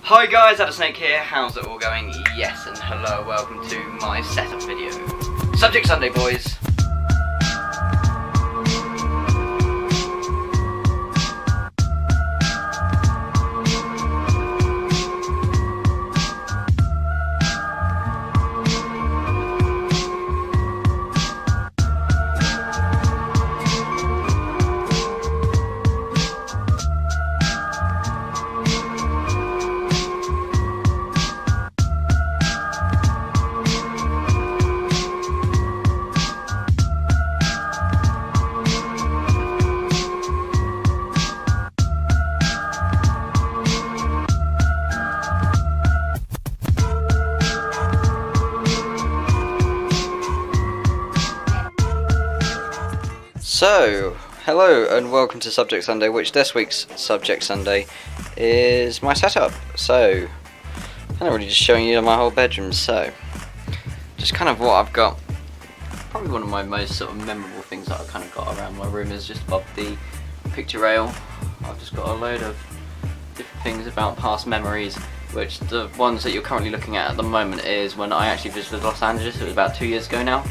Hi guys, Snake here, how's it all going? Yes, and hello, welcome to my setup video. Subject Sunday, boys. So, hello and welcome to Subject Sunday, which this week's Subject Sunday is my setup. So, kind of really just showing you my whole bedroom. So, just kind of what I've got. Probably one of my most sort of memorable things that I've kind of got around my room is just above the picture rail. I've just got a load of different things about past memories, which the ones that you're currently looking at the moment is when I actually visited Los Angeles. It was about 2 years ago now.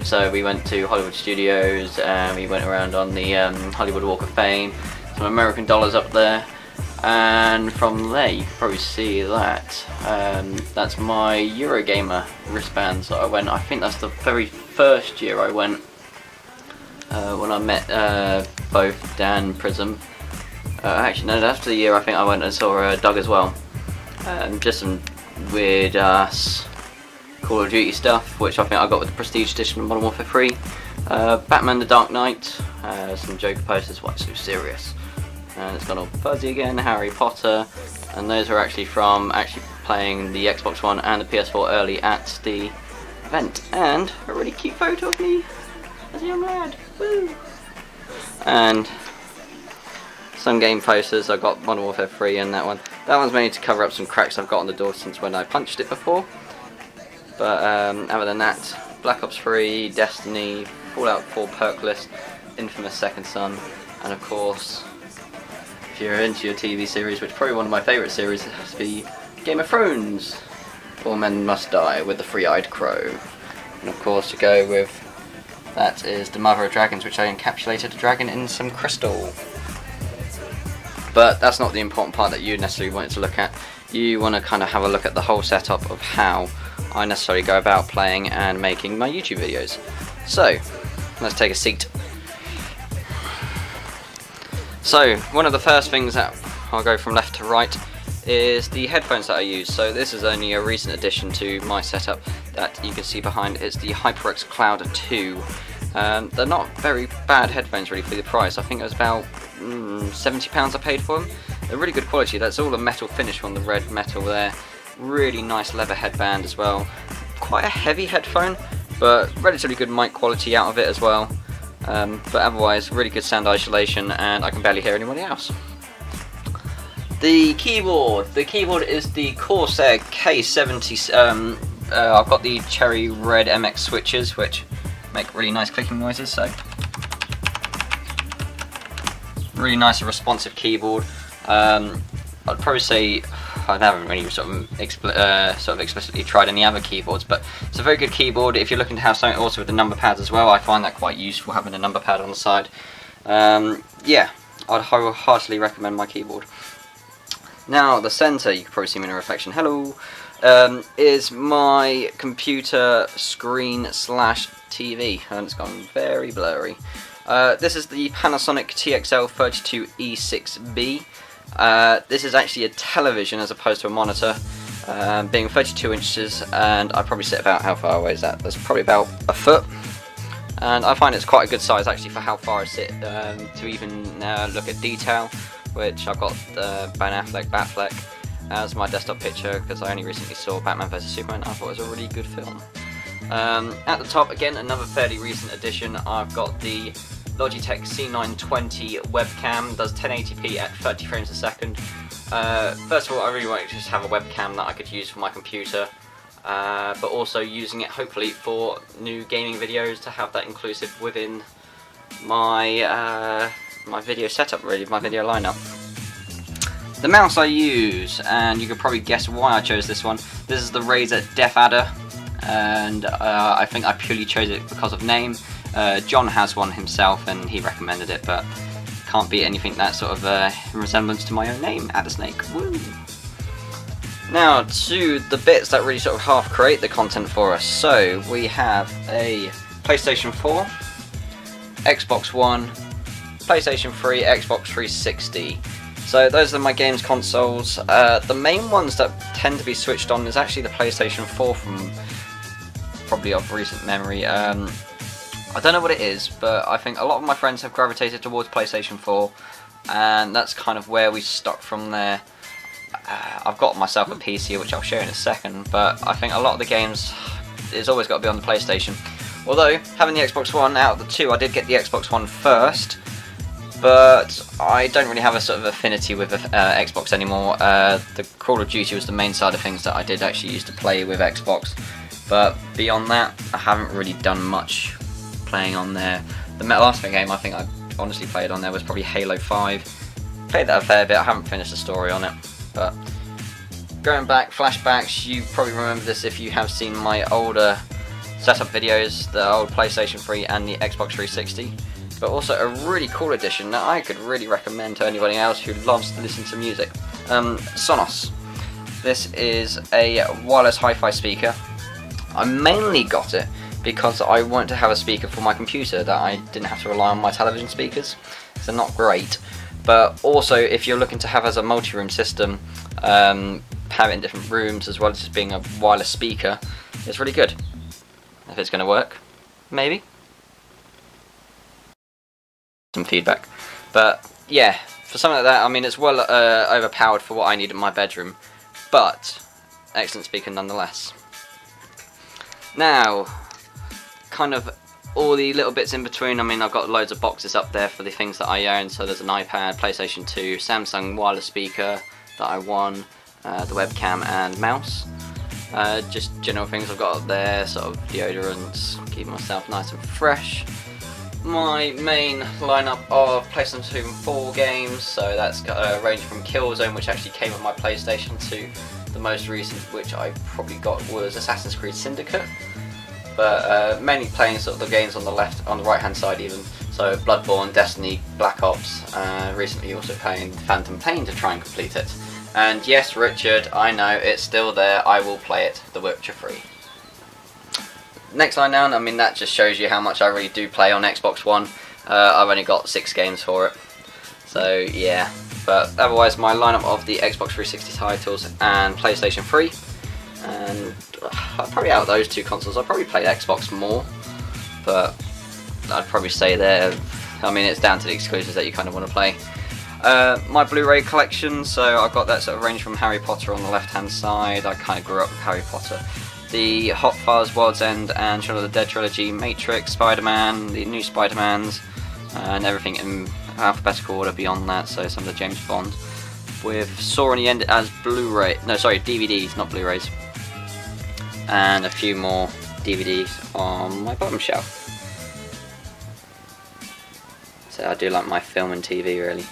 So we went to Hollywood Studios and we went around on the Hollywood Walk of Fame, some American dollars up there, and from there you can probably see that that's my Eurogamer wristbands that I went. I think that's the very first year I went when I met both Dan Prism. Actually no, after the year I think I went and saw Doug as well. Just some weird ass Call of Duty stuff, which I think I got with the Prestige Edition of Modern Warfare 3. Batman the Dark Knight, some Joker posters, why so serious. And it's gone all fuzzy again, Harry Potter, and those are actually from playing the Xbox One and the PS4 early at the event. And a really cute photo of me as a young lad. Woo! And some game posters. I got Modern Warfare 3 and that one. That one's mainly to cover up some cracks I've got on the door since when I punched it before. But other than that, Black Ops 3, Destiny, Fallout 4 perk list, Infamous Second Son, and of course, if you're into your TV series, which is probably one of my favourite series, it has to be Game of Thrones. All Men Must Die with the Three-Eyed Crow. And of course to go with that is the Mother of Dragons, which I encapsulated a dragon in some crystal. But that's not the important part that you necessarily wanted to look at. You want to kind of have a look at the whole setup of how I necessarily go about playing and making my YouTube videos. So, let's take a seat. So, one of the first things that I'll go from left to right is the headphones that I use. So this is only a recent addition to my setup that you can see behind. It's the HyperX Cloud 2. They're not very bad headphones really for the price. I think it was about £70 I paid for them. They're really good quality. That's all a metal finish on the red metal there. Really nice leather headband as well. Quite a heavy headphone, but relatively good mic quality out of it as well. But otherwise, really good sound isolation, and I can barely hear anybody else. The keyboard. The keyboard is the Corsair K70. I've got the cherry red MX switches, which make really nice clicking noises. So really nice and responsive keyboard. I'd probably say I haven't really sort of explicitly tried any other keyboards, but it's a very good keyboard. If you're looking to have something also with the number pads as well, I find that quite useful, having a number pad on the side. Yeah, I'd heartily recommend my keyboard. Now the centre, you can probably see me in a reflection, hello, is my computer screen / TV, and it's gone very blurry. This is the Panasonic TXL 32E6B. This is actually a television as opposed to a monitor, being 32 inches, and I probably sit about, how far away is that? That's probably about a foot, and I find it's quite a good size actually for how far I sit, to even look at detail, which I've got Ben Affleck Batfleck as my desktop picture because I only recently saw Batman vs Superman. I thought it was a really good film. At the top, again, another fairly recent addition, I've got the Logitech C920 webcam. Does 1080p at 30 frames a second. First of all, I really wanted to just have a webcam that I could use for my computer, but also using it hopefully for new gaming videos, to have that inclusive within my my video setup, really, my video lineup. The mouse I use, and you could probably guess why I chose this one. This is the Razer Def Adder, and I think I purely chose it because of name. John has one himself, and he recommended it, but can't beat anything that sort of resemblance to my own name, Addersnake. Woo! Now to the bits that really sort of half create the content for us. So we have a PlayStation 4, Xbox One, PlayStation 3, Xbox 360. So those are my games consoles. The main ones that tend to be switched on is actually the PlayStation 4 from probably of recent memory. I don't know what it is, but I think a lot of my friends have gravitated towards PlayStation 4, and that's kind of where we stuck from there. I've got myself a PC, which I'll show in a second, but I think a lot of the games, it's always got to be on the PlayStation. Although, having the Xbox One, out of the two, I did get the Xbox One first, but I don't really have a sort of affinity with Xbox anymore. The Call of Duty was the main side of things that I did actually used to play with Xbox, but beyond that, I haven't really done much playing on there. The last game I think I honestly played on there was probably Halo 5. Played that a fair bit, I haven't finished the story on it. But going back, flashbacks, you probably remember this if you have seen my older setup videos, the old PlayStation 3 and the Xbox 360. But also a really cool addition that I could really recommend to anybody else who loves to listen to music. Sonos. This is a wireless hi-fi speaker. I mainly got it because I wanted to have a speaker for my computer that I didn't have to rely on my television speakers. They're not great. But also, if you're looking to have as a multi-room system, have it in different rooms as well as just being a wireless speaker, it's really good. If it's going to work, maybe. Some feedback. But yeah, for something like that, I mean, it's well overpowered for what I need in my bedroom, but excellent speaker nonetheless. Now, kind of all the little bits in between. I mean, I've got loads of boxes up there for the things that I own. So there's an iPad, PlayStation 2, Samsung wireless speaker that I won, the webcam and mouse. Just general things I've got up there, sort of deodorants, keeping myself nice and fresh. My main lineup of PlayStation 2 and 4 games, so that's got a range from Killzone, which actually came with my PlayStation 2. The most recent, which I probably got, was Assassin's Creed Syndicate. But mainly playing sort of the games on the right hand side even. So Bloodborne, Destiny, Black Ops, recently also playing Phantom Pain to try and complete it. And yes, Richard, I know, it's still there, I will play it, The Witcher 3. Next line down, I mean, that just shows you how much I really do play on Xbox One. I've only got 6 games for it. So yeah, but otherwise my lineup of the Xbox 360 titles and PlayStation 3. And probably out of those two consoles, I'll probably play Xbox more, but I'd probably say there. I mean, it's down to the exclusives that you kind of want to play. My Blu-ray collection, so I've got that sort of range from Harry Potter on the left-hand side. I kind of grew up with Harry Potter. The Hot Fuzz, World's End, and Shaun of the Dead trilogy, Matrix, Spider-Man, the new Spider-Mans, and everything in alphabetical order beyond that. So some of the James Bond, with Saw in the End as Blu-ray. No, sorry, DVDs, not Blu-rays. And a few more DVDs on my bottom shelf. So I do like my film and TV really.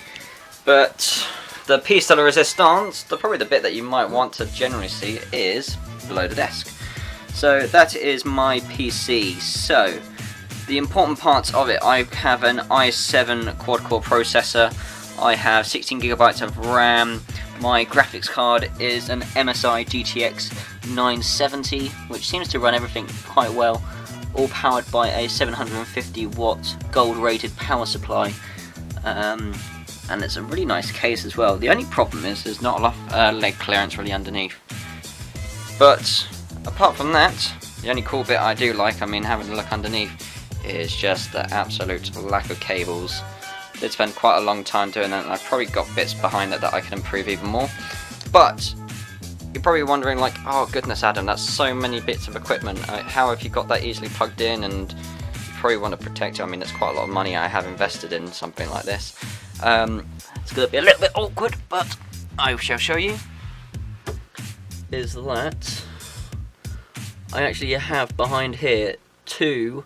But the piece de la resistance, probably the bit that you might want to generally see, is below the desk. So that is my PC. So the important parts of it, I have an i7 quad-core processor. I have 16 gigabytes of RAM. My graphics card is an MSI GTX 970, which seems to run everything quite well, all powered by a 750 watt gold rated power supply, and it's a really nice case as well. The only problem is there's not enough leg clearance really underneath, but apart from that, the only cool bit I do like, I mean, having a look underneath, is just the absolute lack of cables. Did spend quite a long time doing that, and I've probably got bits behind that I can improve even more. But you're probably wondering, like, oh goodness, Adam, that's so many bits of equipment. How have you got that easily plugged in? And you probably want to protect it. I mean, it's quite a lot of money I have invested in something like this. It's going to be a little bit awkward, but I shall show you. Is that I actually have behind here 2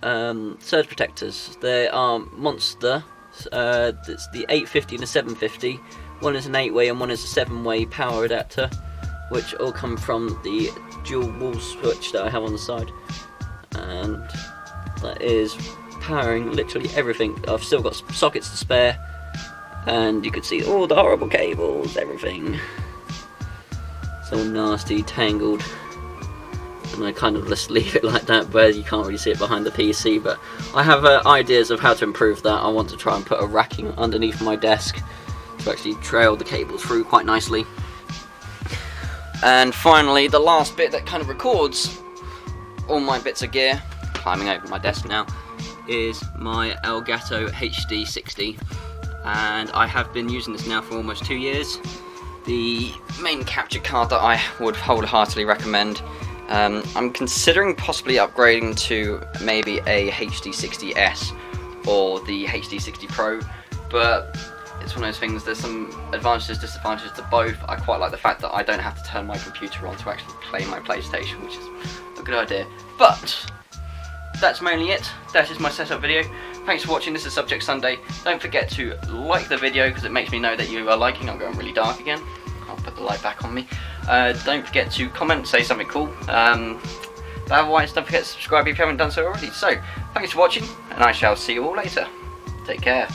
surge protectors. They are Monster. It's the 850 and the 750 One is an 8-way and one is a 7-way power adapter, which all come from the dual wall switch that I have on the side, and that is powering literally everything. I've still got sockets to spare, and you can see all the horrible cables, everything. It's all nasty, tangled, and I kind of just leave it like that, where you can't really see it behind the PC, but I have ideas of how to improve that. I want to try and put a racking underneath my desk to actually trail the cables through quite nicely. And finally, the last bit that kind of records all my bits of gear, climbing over my desk now, is my Elgato HD 60, and I have been using this now for almost 2 years. The main capture card that I would wholeheartedly recommend. I'm considering possibly upgrading to maybe a HD 60S or the HD 60 Pro, but it's one of those things, there's some advantages, disadvantages to both. I quite like the fact that I don't have to turn my computer on to actually play my PlayStation, which is a good idea. But that's mainly it. That is my setup video. Thanks for watching. This is Subject Sunday. Don't forget to like the video because it makes me know that you are liking. I'm going really dark again. I'll put the light back on me. Don't forget to comment, say something cool. But otherwise, don't forget to subscribe if you haven't done so already. So, thanks for watching, and I shall see you all later. Take care.